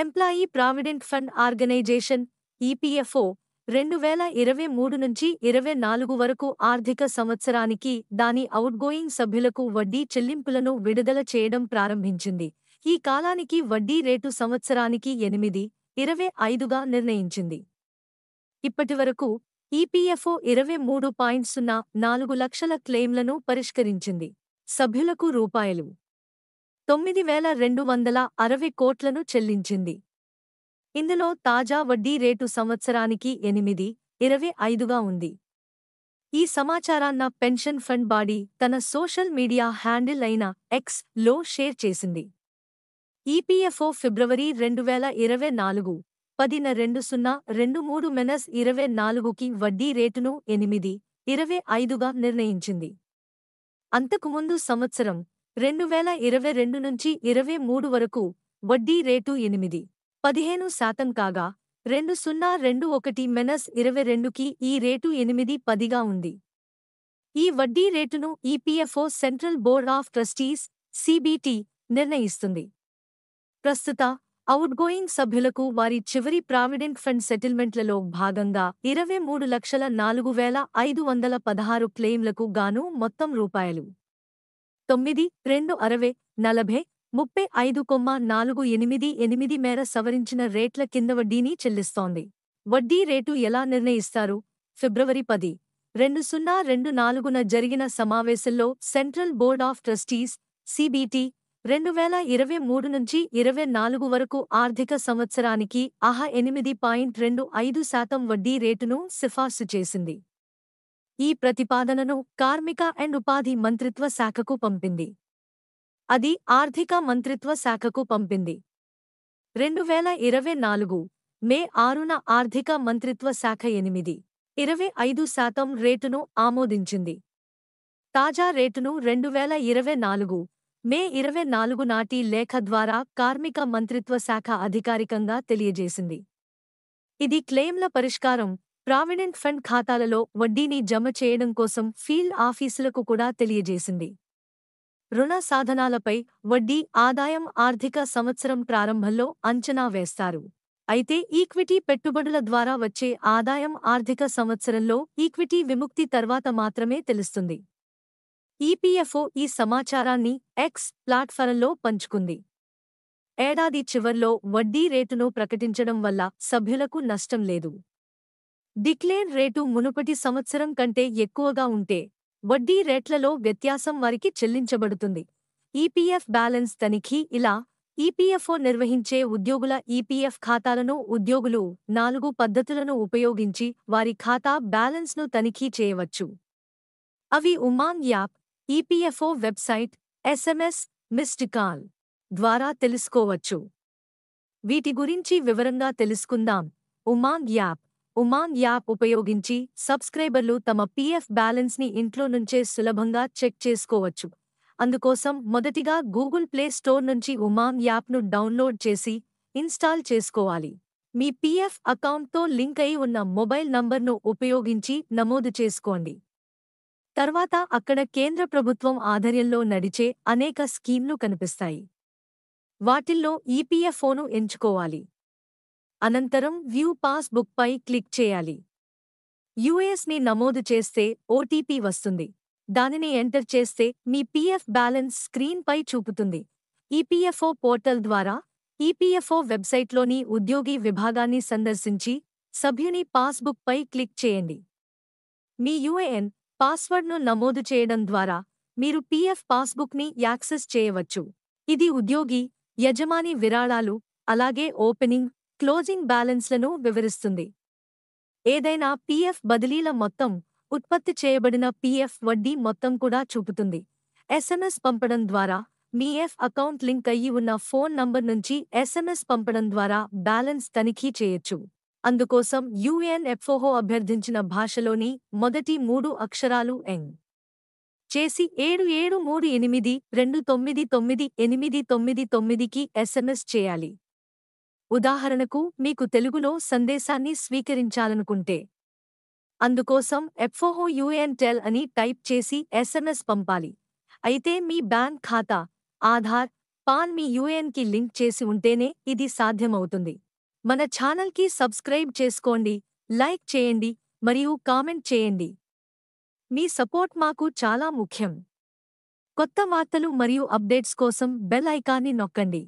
Employee provident fund organisation EPFO 2023 నుంచి 24 వరకు ఆర్థిక సంవత్సరానికి దాని అవుట్గోయింగ్ సభ్యులకు వడ్డీ చెల్లింపులను విడుదల చేయడం ప్రారంభించింది. ఈ కాలానికి వడ్డీ రేటు సంవత్సరానికి 8.25గా నిర్ణయించింది. ఇప్పటివరకు ఈపీఎఫ్ఓ 23.04 లక్షల క్లెయిమ్లను పరిష్కరించింది. సభ్యులకు రూపాయలు 9,260 కోట్లను చెల్లించింది. ఇందులో తాజా వడ్డీ రేటు సంవత్సరానికి 8.25గా ఉంది. ఈ సమాచారాన్న పెన్షన్ ఫండ్ బాడీ తన సోషల్ మీడియా హ్యాండిల్ అయిన ఎక్స్ లో షేర్ చేసింది. ఈపీఎఫ్ఓ ఫిబ్రవరి 2024 10/2023-24కి వడ్డీ రేటును 8.25గా నిర్ణయించింది. అంతకుముందు సంవత్సరం 2022 నుంచి 23 వరకు వడ్డీ రేటు 8.15% కాగా 2021-22కి ఈ రేటు 8.10గా ఉంది. ఈ వడ్డీ రేటును EPFO central board of trustees (CBT) నిర్ణయిస్తుంది. ప్రస్తుత అవుట్గోయింగ్ సభ్యులకు వారి చివరి ప్రావిడెంట్ ఫండ్ సెటిల్మెంట్లలో భాగంగా 23,04,516 క్లెయిమ్లకు గాను మొత్తం రూపాయలు 9,260,35,488 మేర సవరించిన రేట్ల కింద వడ్డీని చెల్లిస్తోంది. వడ్డీ రేటు ఎలా నిర్ణయిస్తారు? ఫిబ్రవరి 10, 2024న జరిగిన సమావేశంలో central board of trustees (CBT) 2023 నుంచి 24 వరకు ఆర్థిక సంవత్సరానికి 8.25% వడ్డీ రేటును సిఫార్సు చేసింది. ఈ ప్రతిపాదనను కార్మిక అండ్ ఉపాధి మంత్రిత్వ శాఖకు పంపింది. అది ఆర్థిక మంత్రిత్వ శాఖకు పంపింది. 2024 మే 6న ఆర్థిక మంత్రిత్వ శాఖ 8.25% రేటును ఆమోదించింది. తాజా రేటును 2024 మే 24 నాటి లేఖ ద్వారా కార్మిక మంత్రిత్వ శాఖ అధికారికంగా తెలియజేసింది. ఇది క్లెయిమ్ల పరిష్కారం, ప్రావిడెంట్ ఫండ్ ఖాతాలలో వడ్డీని జమ చేయడం కోసం ఫీల్డ్ ఆఫీసులకు కూడా తెలియజేసింది. రుణ సాధనాలపై వడ్డీ ఆదాయం ఆర్థిక సంవత్సరం ప్రారంభంలో అంచనా వేస్తారు. అయితే ఈక్విటీ పెట్టుబడుల ద్వారా వచ్చే ఆదాయం ఆర్థిక సంవత్సరంలో ఈక్విటీ విముక్తి తర్వాత మాత్రమే తెలుస్తుంది. ఈపీఎఫ్ఓ ఈ సమాచారాన్ని ఎక్స్ ప్లాట్ఫారంలో పంచుకుంది. ఏడాది చివర్లో వడ్డీ రేటును ప్రకటించడం వల్ల సభ్యులకు నష్టం లేదు. డిక్లేర్ రేటు మునుపటి సంవత్సరం కంటే ఎక్కువగా ఉంటే వడ్డీ రేట్లలో వ్యత్యాసం వారికి చెల్లించబడుతుంది. ఈపీఎఫ్ బ్యాలెన్స్ తనిఖీ ఇలా ఈపీఎఫ్ఓ నిర్వహించే ఉద్యోగుల ఈపీఎఫ్ ఖాతాలను ఉద్యోగులు 4 పద్ధతులను ఉపయోగించి వారి ఖాతా బ్యాలెన్స్ను తనిఖీ చేయవచ్చు. అవి Umang app, EPFO website, SMS, missed call ద్వారా తెలుసుకోవచ్చు. వీటి గురించి వివరంగా తెలుసుకుందాం. ఉమాంగ్ యాప్ ఉపయోగించి సబ్స్క్రైబర్లు తమ పీఎఫ్ బ్యాలెన్స్ని ఇంట్లో నుంచే సులభంగా చెక్ చేసుకోవచ్చు. అందుకోసం మొదటిగా గూగుల్ ప్లే స్టోర్ నుంచి ఉమాంగ్ యాప్ను డౌన్లోడ్ చేసి ఇన్స్టాల్ చేసుకోవాలి. మీ పీఎఫ్ అకౌంట్తో లింక్ అయి ఉన్న మొబైల్ నంబర్ను ఉపయోగించి నమోదు చేసుకోండి. తర్వాత అక్కడ కేంద్ర ప్రభుత్వం ఆధ్వర్యంలో నడిచే అనేక స్కీమ్లు కనిపిస్తాయి. వాటిల్లో ఈపీఎఫ్ఓను ఎంచుకోవాలి. అనంతరం వ్యూ పాస్బుక్ పై క్లిక్ చేయాలి. యూఎస్ని నమోదు చేస్తే ఓటీపీ వస్తుంది. దానిని ఎంటర్ చేస్తే మీ పీఎఫ్ బ్యాలెన్స్ స్క్రీన్ పై చూపుతుంది. ఈపీఎఫ్ఓ పోర్టల్ ద్వారా ఈపీఎఫ్ఓ వెబ్సైట్లోని ఉద్యోగి విభాగాన్ని సందర్శించి సభ్యుని పాస్బుక్ పై క్లిక్ చేయండి. మీ యూఏఎన్, పాస్వర్డ్ను నమోదు చేయడం ద్వారా మీరు పీఎఫ్ పాస్బుక్ని యాక్సెస్ చేయవచ్చు. ఇది ఉద్యోగి, యజమాని విరాళాలు, అలాగే ఓపెనింగ్, క్లోజింగ్ బ్యాలెన్స్లను వివరిస్తుంది. ఏదైనా పీఎఫ్ బదిలీల మొత్తం, ఉత్పత్తి చేయబడిన పీఎఫ్ వడ్డీ మొత్తం కూడా చూపుతుంది. ఎస్ఎంఎస్ పంపడం ద్వారా మీ ఎఫ్ అకౌంట్ లింక్ అయ్యి ఉన్న ఫోన్ నంబర్ నుంచి ఎస్ఎంఎస్ పంపడం ద్వారా బ్యాలెన్స్ తనిఖీ చేయొచ్చు. అందుకోసం యుఎన్ఎఫ్ఓ అభ్యర్థించిన భాషలోని మొదటి 3 అక్షరాలు ఎన్ చేసి 7738299899కి ఎస్ఎంఎస్ చేయాలి. ఉదాహరణకు మీకు తెలుగులో సందేశాన్ని స్వీకరించాలనుకుంటే అందుకోసం ఎఫ్ఓ యుఎన్టెల్ అని టైప్ చేసి ఎస్ఎంఎస్ పంపాలి. అయితే మీ బ్యాంక్ ఖాతా, ఆధార్, పాన్ మీ యూఏఎన్కి లింక్ చేసి ఉంటేనే ఇది సాధ్యమవుతుంది. మన ఛానల్కి సబ్స్క్రైబ్ చేసుకోండి, లైక్ చేయండి మరియు కామెంట్ చేయండి. మీ సపోర్ట్ మాకు చాలా ముఖ్యం. కొత్త వార్తలు మరియు అప్డేట్స్ కోసం బెల్ ఐకాన్ని నొక్కండి.